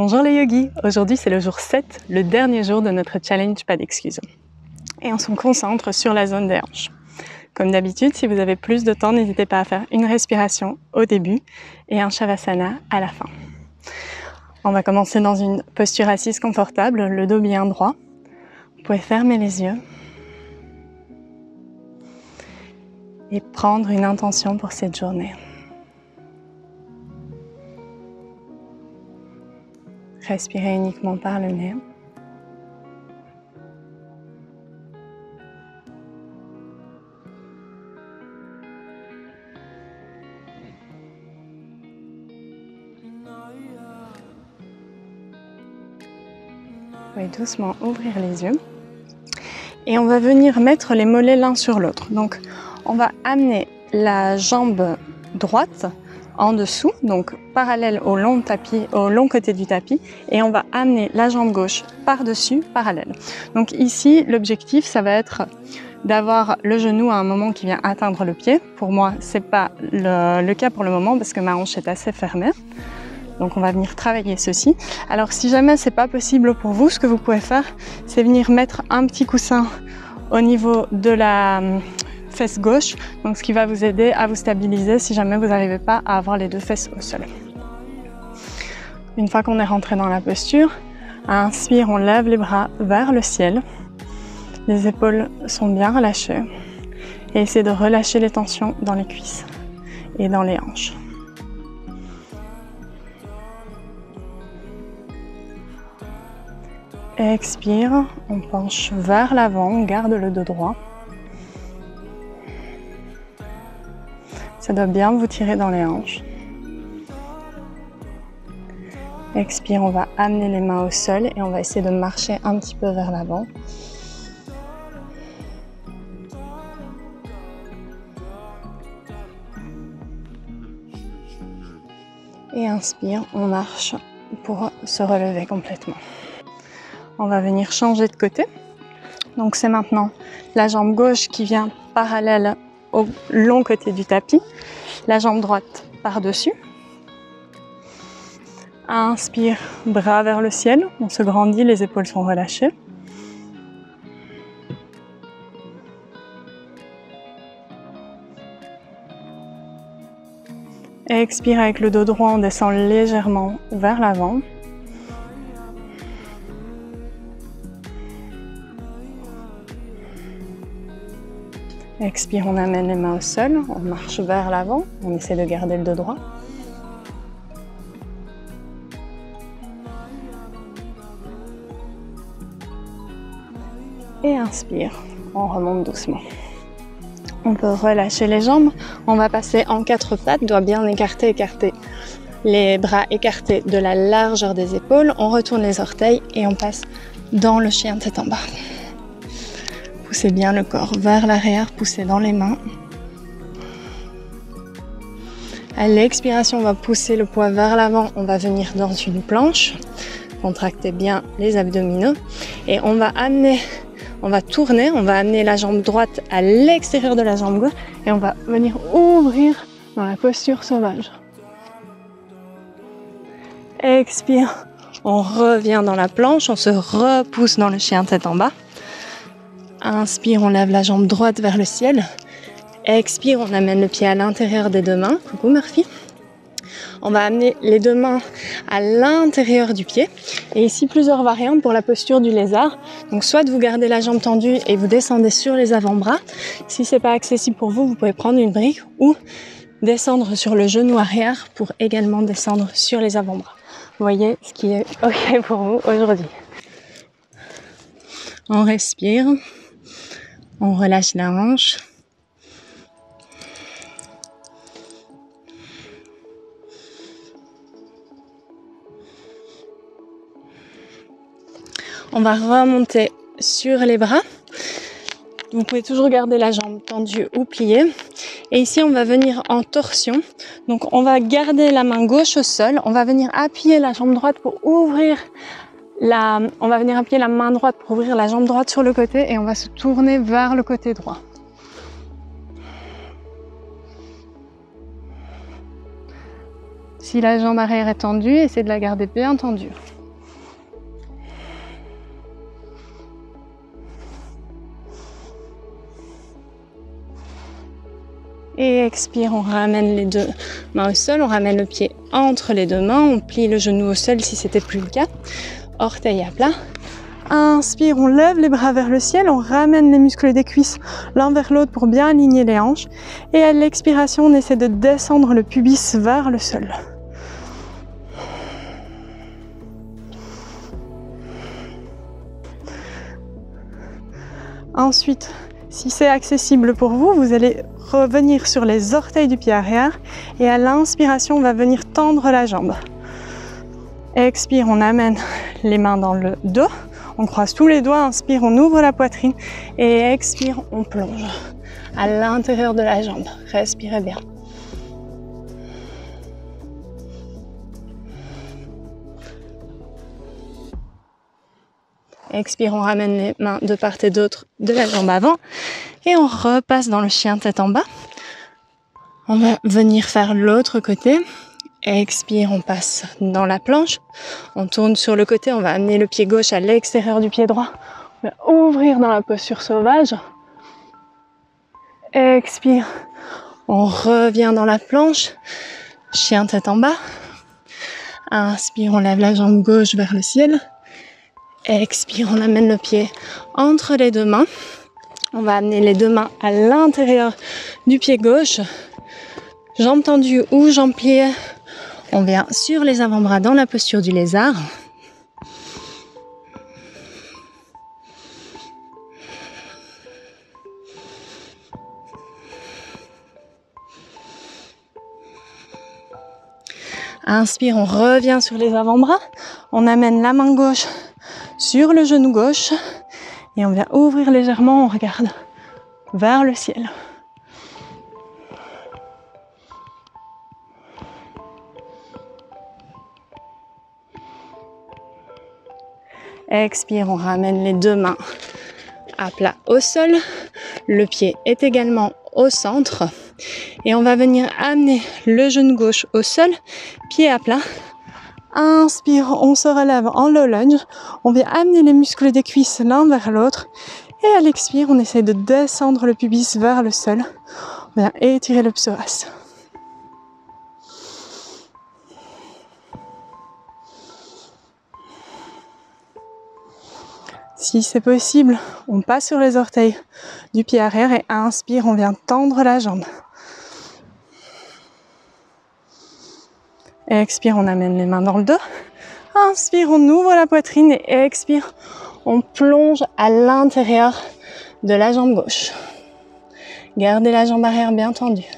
Bonjour les yogis, aujourd'hui c'est le jour 7, le dernier jour de notre challenge Pas d'excuses. Et on se concentre sur la zone des hanches. Comme d'habitude, si vous avez plus de temps, n'hésitez pas à faire une respiration au début et un shavasana à la fin. On va commencer dans une posture assise confortable, le dos bien droit. Vous pouvez fermer les yeux et prendre une intention pour cette journée. Respirez uniquement par le nez. Vous pouvez doucement ouvrir les yeux. Et on va venir mettre les mollets l'un sur l'autre. Donc, on va amener la jambe droite en dessous, donc parallèle au long côté du tapis, et on va amener la jambe gauche par-dessus, parallèle. Donc ici, l'objectif, ça va être d'avoir le genou à un moment qui vient atteindre le pied. Pour moi, c'est pas le cas pour le moment parce que ma hanche est assez fermée. Donc on va venir travailler ceci. Alors si jamais c'est pas possible pour vous, ce que vous pouvez faire, c'est venir mettre un petit coussin au niveau de la fesse gauche, donc ce qui va vous aider à vous stabiliser si jamais vous n'arrivez pas à avoir les deux fesses au sol. Une fois qu'on est rentré dans la posture, à inspire, on lève les bras vers le ciel. Les épaules sont bien relâchées. Et essayez de relâcher les tensions dans les cuisses et dans les hanches. Expire, on penche vers l'avant, on garde le dos droit. Ça doit bien vous tirer dans les hanches. Expire, on va amener les mains au sol et on va essayer de marcher un petit peu vers l'avant. Et inspire, on marche pour se relever complètement. On va venir changer de côté. Donc c'est maintenant la jambe gauche qui vient parallèle au long côté du tapis, la jambe droite par-dessus. Inspire, bras vers le ciel, on se grandit, les épaules sont relâchées. Expire avec le dos droit, on descend légèrement vers l'avant. Expire, on amène les mains au sol, on marche vers l'avant, on essaie de garder le dos droit. Et inspire, on remonte doucement. On peut relâcher les jambes, on va passer en quatre pattes, doigt bien écarté, les bras écartés de la largeur des épaules, on retourne les orteils et on passe dans le chien tête en bas. Poussez bien le corps vers l'arrière, poussez dans les mains. À l'expiration, on va pousser le poids vers l'avant, on va venir dans une planche. Contractez bien les abdominaux et on va tourner, on va amener la jambe droite à l'extérieur de la jambe gauche et on va venir ouvrir dans la posture sauvage. Expire, on revient dans la planche, on se repousse dans le chien tête en bas. Inspire, on lève la jambe droite vers le ciel. Expire, on amène le pied à l'intérieur des deux mains. Coucou Murphy. On va amener les deux mains à l'intérieur du pied. Et ici, plusieurs variantes pour la posture du lézard. Donc, soit vous gardez la jambe tendue et vous descendez sur les avant-bras. Si c'est pas accessible pour vous, vous pouvez prendre une brique ou descendre sur le genou arrière pour également descendre sur les avant-bras. Vous voyez ce qui est OK pour vous aujourd'hui. On respire. On relâche la hanche. On va remonter sur les bras. Vous pouvez toujours garder la jambe tendue ou pliée. Et ici, on va venir en torsion. Donc, on va garder la main gauche au sol. On va venir appuyer la jambe droite pour ouvrir on va venir appuyer la main droite pour ouvrir la jambe droite sur le côté et on va se tourner vers le côté droit. Si la jambe arrière est tendue, essayez de la garder bien tendue. Et expire, on ramène les deux mains au sol, on ramène le pied entre les deux mains, on plie le genou au sol si c'était plus le cas. Orteils à plat. Inspire, on lève les bras vers le ciel, on ramène les muscles des cuisses l'un vers l'autre pour bien aligner les hanches. Et à l'expiration, on essaie de descendre le pubis vers le sol. Ensuite, si c'est accessible pour vous, vous allez revenir sur les orteils du pied arrière et à l'inspiration, on va venir tendre la jambe. Expire, on amène les mains dans le dos, on croise tous les doigts, inspire, on ouvre la poitrine et expire, on plonge à l'intérieur de la jambe. Respirez bien. Expire, on ramène les mains de part et d'autre de la jambe avant et on repasse dans le chien tête en bas. On va venir faire l'autre côté. Expire, on passe dans la planche. On tourne sur le côté, on va amener le pied gauche à l'extérieur du pied droit. On va ouvrir dans la posture sauvage. Expire, on revient dans la planche. Chien tête en bas. Inspire, on lève la jambe gauche vers le ciel. Expire, on amène le pied entre les deux mains. On va amener les deux mains à l'intérieur du pied gauche. Jambes tendues ou jambes pliées. On vient sur les avant-bras dans la posture du lézard. Inspire, on revient sur les avant-bras. On amène la main gauche sur le genou gauche et on vient ouvrir légèrement, on regarde vers le ciel. Expire, on ramène les deux mains à plat au sol. Le pied est également au centre et on va venir amener le genou gauche au sol, pied à plat. Inspire, on se relève en low lunge. On vient amener les muscles des cuisses l'un vers l'autre. Et à l'expire, on essaie de descendre le pubis vers le sol. On vient étirer le psoas. Si c'est possible, on passe sur les orteils du pied arrière et inspire, on vient tendre la jambe. Expire, on amène les mains dans le dos. Inspire, on ouvre la poitrine et expire, on plonge à l'intérieur de la jambe gauche. Gardez la jambe arrière bien tendue.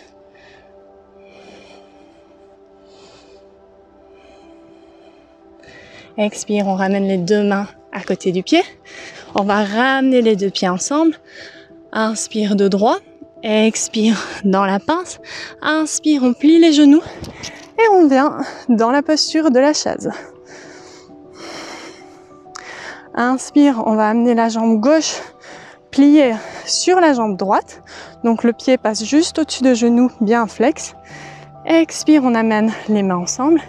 Expire, on ramène les deux mains à côté du pied. On va ramener les deux pieds ensemble. Inspire de droit. Expire dans la pince. Inspire, on plie les genoux. Et on vient dans la posture de la chaise. Inspire, on va amener la jambe gauche pliée sur la jambe droite. Donc le pied passe juste au-dessus de genou, bien flex. Expire, on amène les mains ensemble.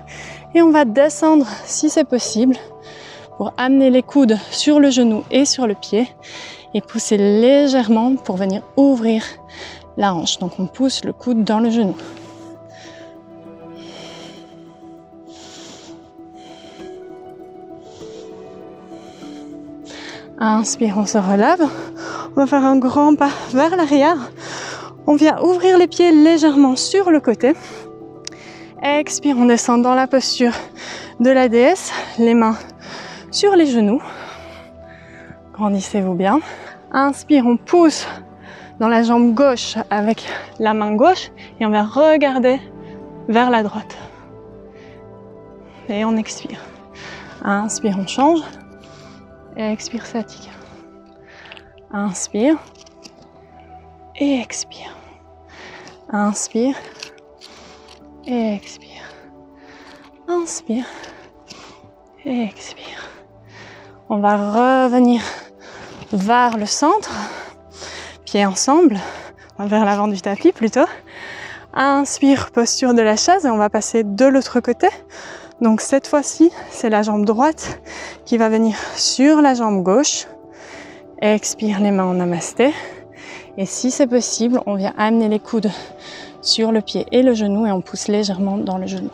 Et on va descendre, si c'est possible, pour amener les coudes sur le genou et sur le pied. Et pousser légèrement pour venir ouvrir la hanche. Donc on pousse le coude dans le genou. Inspire, on se relève. On va faire un grand pas vers l'arrière. On vient ouvrir les pieds légèrement sur le côté. Expire, on descend dans la posture de la déesse. Les mains sur les genoux. Grandissez-vous bien. Inspire, on pousse dans la jambe gauche avec la main gauche. Et on va regarder vers la droite. Et on expire. Inspire, on change. Et expire, statique. Inspire. Et expire. Inspire. Et expire. Inspire. Et expire. On va revenir vers le centre. Pieds ensemble. Vers l'avant du tapis plutôt. Inspire, posture de la chaise et on va passer de l'autre côté. Donc cette fois-ci, c'est la jambe droite qui va venir sur la jambe gauche. Expire les mains en namasté. Et si c'est possible, on vient amener les coudes sur le pied et le genou et on pousse légèrement dans le genou.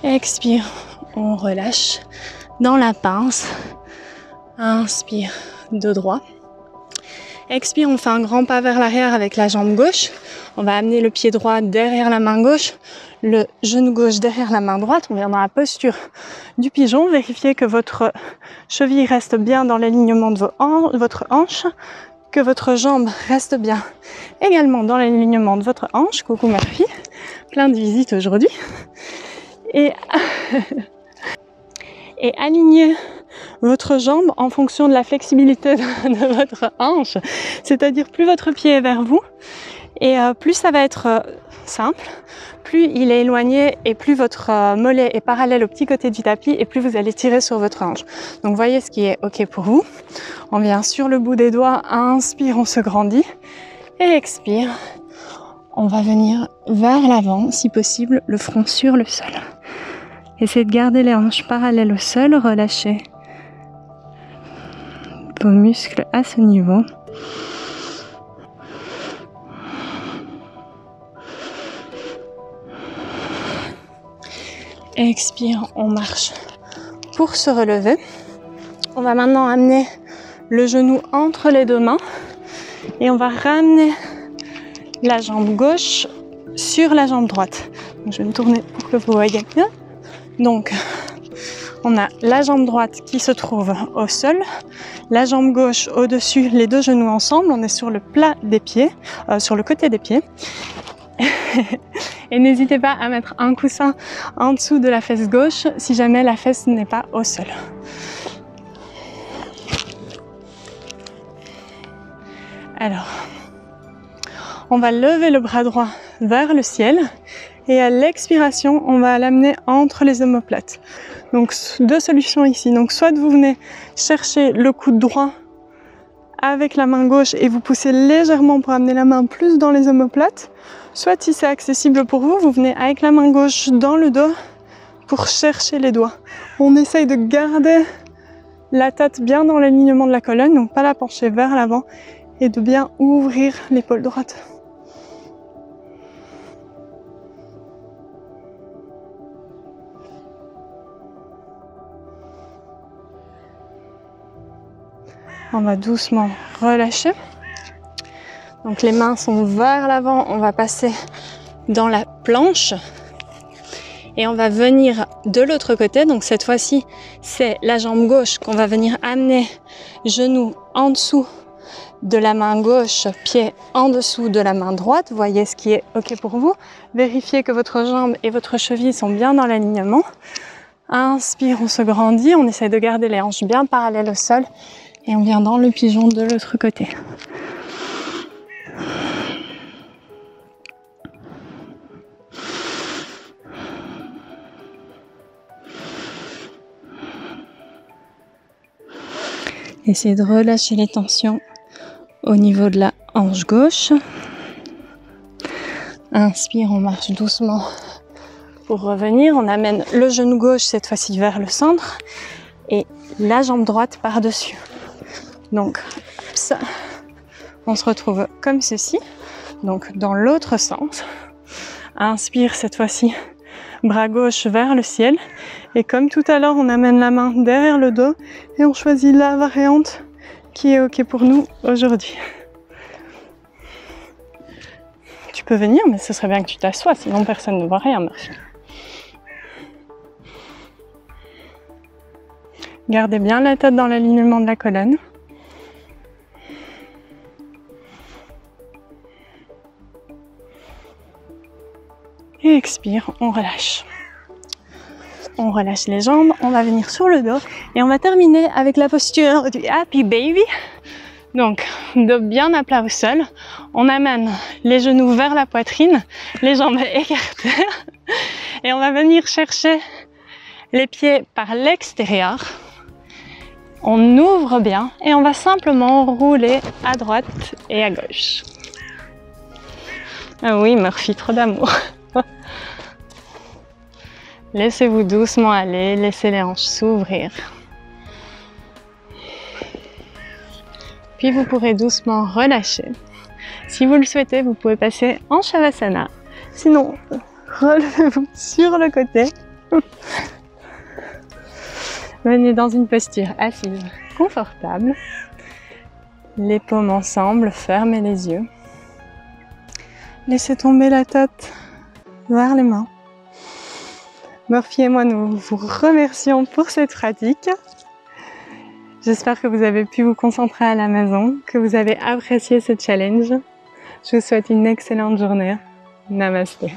Expire, on relâche dans la pince. Inspire, dos droit. Expire, on fait un grand pas vers l'arrière avec la jambe gauche. On va amener le pied droit derrière la main gauche, le genou gauche derrière la main droite. On vient dans la posture du pigeon. Vérifiez que votre cheville reste bien dans l'alignement de votre hanche, que votre jambe reste bien également dans l'alignement de votre hanche. Coucou ma fille, plein de visites aujourd'hui. Et alignez votre jambe en fonction de la flexibilité de votre hanche. C'est-à-dire plus votre pied est vers vous et plus ça va être simple, plus il est éloigné et plus votre mollet est parallèle au petit côté du tapis et plus vous allez tirer sur votre hanche. Donc voyez ce qui est OK pour vous. On vient sur le bout des doigts, inspire, on se grandit et expire. On va venir vers l'avant, si possible, le front sur le sol. Essayez de garder les hanches parallèles au sol, relâchez vos muscles à ce niveau. Expire, on marche pour se relever. On va maintenant amener le genou entre les deux mains et on va ramener la jambe gauche sur la jambe droite. Donc, je vais me tourner pour que vous voyez bien. Donc, on a la jambe droite qui se trouve au sol, la jambe gauche au-dessus, les deux genoux ensemble. On est sur le plat des pieds, sur le côté des pieds. Et n'hésitez pas à mettre un coussin en dessous de la fesse gauche si jamais la fesse n'est pas au sol. Alors, on va lever le bras droit vers le ciel et à l'expiration, on va l'amener entre les omoplates. Donc, deux solutions ici. Donc, soit vous venez chercher le coude droit avec la main gauche et vous poussez légèrement pour amener la main plus dans les omoplates. Soit, si c'est accessible pour vous, vous venez avec la main gauche dans le dos pour chercher les doigts. On essaye de garder la tête bien dans l'alignement de la colonne, donc pas la pencher vers l'avant et de bien ouvrir l'épaule droite. On va doucement relâcher. Donc les mains sont vers l'avant, on va passer dans la planche et on va venir de l'autre côté. Donc cette fois-ci, c'est la jambe gauche qu'on va venir amener genou en dessous de la main gauche, pied en dessous de la main droite. Voyez ce qui est OK pour vous. Vérifiez que votre jambe et votre cheville sont bien dans l'alignement. Inspire, on se grandit, on essaie de garder les hanches bien parallèles au sol. Et on vient dans le pigeon de l'autre côté. Essayez de relâcher les tensions au niveau de la hanche gauche. Inspire, on marche doucement pour revenir. On amène le genou gauche cette fois-ci vers le centre et la jambe droite par-dessus. Donc, ça, on se retrouve comme ceci, donc dans l'autre sens. Inspire cette fois-ci, bras gauche vers le ciel. Et comme tout à l'heure, on amène la main derrière le dos et on choisit la variante qui est OK pour nous aujourd'hui. Tu peux venir, mais ce serait bien que tu t'assoies, sinon personne ne voit rien, merci. Gardez bien la tête dans l'alignement de la colonne. Et expire, on relâche. On relâche les jambes, on va venir sur le dos et on va terminer avec la posture du Happy Baby. Donc, dos bien à plat au sol. On amène les genoux vers la poitrine, les jambes écartées. Et on va venir chercher les pieds par l'extérieur. On ouvre bien et on va simplement rouler à droite et à gauche. Ah oui, Murphy, trop d'amour. Laissez-vous doucement aller, laissez les hanches s'ouvrir. Puis vous pourrez doucement relâcher. Si vous le souhaitez, vous pouvez passer en Shavasana. Sinon, relevez-vous sur le côté. Venez dans une posture assise confortable. Les paumes ensemble, fermez les yeux. Laissez tomber la tête vers les mains. Murphy et moi, nous vous remercions pour cette pratique. J'espère que vous avez pu vous concentrer à la maison, que vous avez apprécié ce challenge. Je vous souhaite une excellente journée. Namasté.